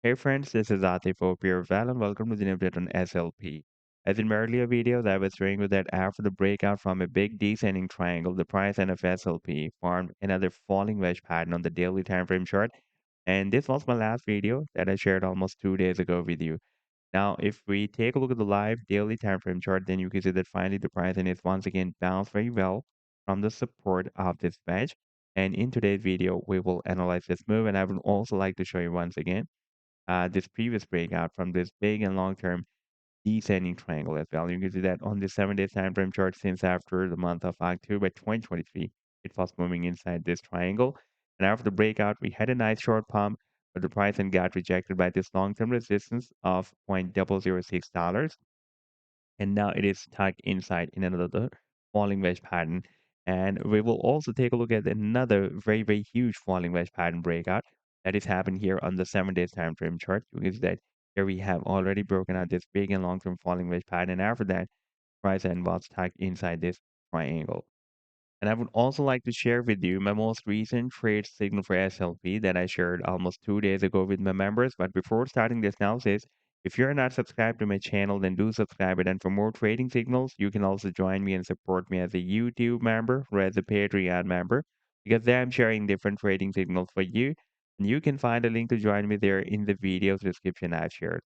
Hey friends, this is Atif here, and welcome to the new update on SLP. As in my earlier videos, I was showing you that after the breakout from a big descending triangle, the price end of SLP formed another falling wedge pattern on the daily time frame chart. And this was my last video that I shared almost 2 days ago with you. Now, if we take a look at the live daily time frame chart, then you can see that finally the price end is once again bounced very well from the support of this wedge. And in today's video, we will analyze this move, and I would also like to show you once again this previous breakout from this big and long-term descending triangle as well. You can see that on the 7-day time frame chart since after the month of October 2023, it was moving inside this triangle. And after the breakout, we had a nice short pump, but the price then got rejected by this long-term resistance of $0.006, and now it is stuck inside in another falling wedge pattern. And we will also take a look at another very huge falling wedge pattern breakout that is happening here on the 7 day time frame chart. You can see that here we have already broken out this big and long-term falling wedge pattern, and after that price and was stuck inside this triangle. And I would also like to share with you my most recent trade signal for SLP that I shared almost 2 days ago with my members. But before starting this analysis, if you're not subscribed to my channel, then do subscribe it. And for more trading signals, you can also join me and support me as a YouTube member or as a Patreon member, because there I'm sharing different trading signals for you. And you can find a link to join me there in the video's description I've shared.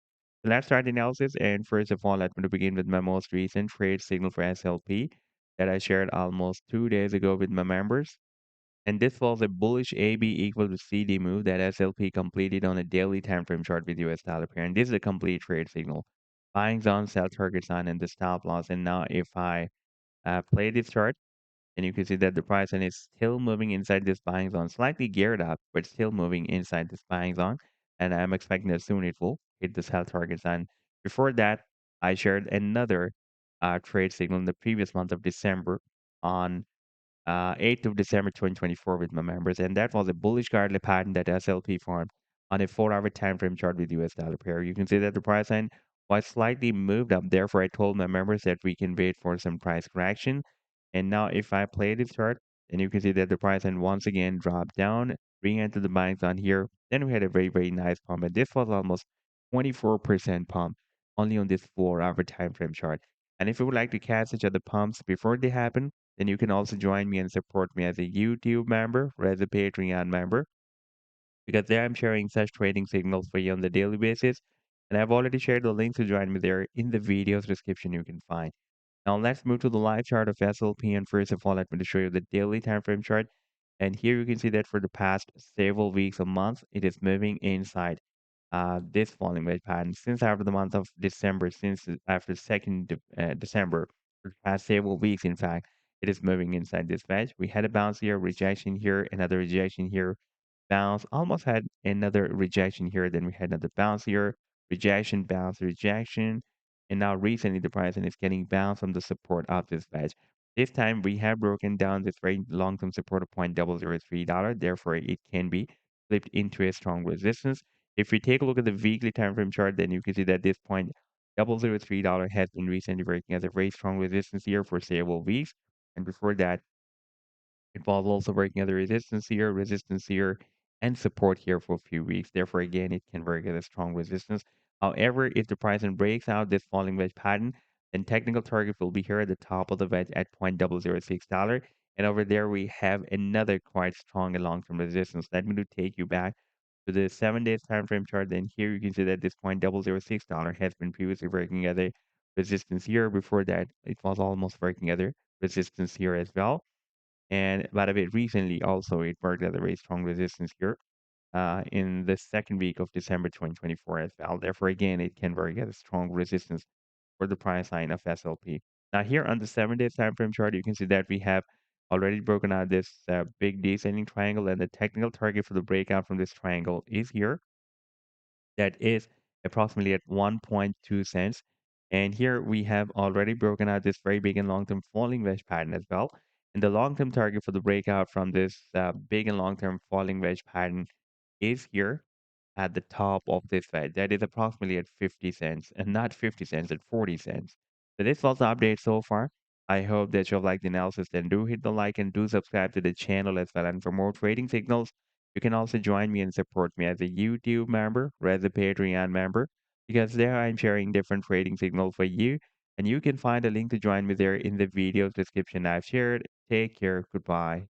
So let's start the analysis. And first of all, let me begin with my most recent trade signal for SLP that I shared almost 2 days ago with my members. And this was a bullish AB equal to CD move that SLP completed on a daily time frame chart with US dollar pair. And this is a complete trade signal. Buying zone, sell target zone, and the stop loss. And now if I play this chart, and you can see that the price and is still moving inside this buying zone, slightly geared up, but still moving inside this buying zone. And I'm expecting that soon it will hit the sell target zone. Before that, I shared another trade signal in the previous month of December on 8th of December 2024 with my members, and that was a bullish candle pattern that SLP formed on a 4-hour time frame chart with US dollar pair. You can see that the price line was slightly moved up. Therefore, I told my members that we can wait for some price correction. And now if I play this chart, then you can see that the price line once again dropped down, re-entered the buying zone here. Then we had a very nice pump, and this was almost 24% pump only on this 4-hour time frame chart. And if you would like to catch such other pumps before they happen, then you can also join me and support me as a YouTube member or as a Patreon member, because there I'm sharing such trading signals for you on the daily basis. And I've already shared the link to join me there in the video's description you can find. Now let's move to the live chart of SLP. And first of all, let me show you the daily time frame chart. And here you can see that for the past several weeks or months, it is moving inside this falling wedge pattern since after the month of December, since after 2nd December, for the past several weeks, in fact, it is moving inside this wedge. We had a bounce here, rejection here, another rejection here, bounce, almost had another rejection here, then we had another bounce here, rejection, bounce, rejection, and now recently the price is getting bounced from the support of this wedge. This time we have broken down this very long-term support of $0.003, therefore it can be flipped into a strong resistance. If we take a look at the weekly time frame chart, then you can see that this $0.003 has been recently working as a very strong resistance here for several weeks. And before that, it was also working as a resistance here, and support here for a few weeks. Therefore, again, it can work as a strong resistance. However, if the price and breaks out this falling wedge pattern, then technical target will be here at the top of the wedge at $0.006. And over there, we have another quite strong and long-term resistance. Let me to take you back to the 7 days time frame chart. Then here you can see that this $0.006 has been previously working as a resistance here. Before that, it was almost working as a resistance here as well. And by the way, recently also it worked as a very strong resistance here in the second week of December 2024 as well. Therefore, again, it can work as a strong resistance for the price line of SLP. Now here on the 7 days time frame chart, you can see that we have already broken out this big descending triangle, and the technical target for the breakout from this triangle is here. That is approximately at 1.2 cents. And here we have already broken out this very big and long-term falling wedge pattern as well. And the long-term target for the breakout from this big and long-term falling wedge pattern is here at the top of this wedge. That is approximately at 50 cents, and not 50 cents, at 40 cents. So this was the update so far. I hope that you've liked the analysis. Then do hit the like and do subscribe to the channel as well. And for more trading signals, You can also join me and support me as a YouTube member or as a Patreon member because there I'm sharing different trading signals for you. And you can find a link to join me there in the video description I've shared. Take care. Goodbye.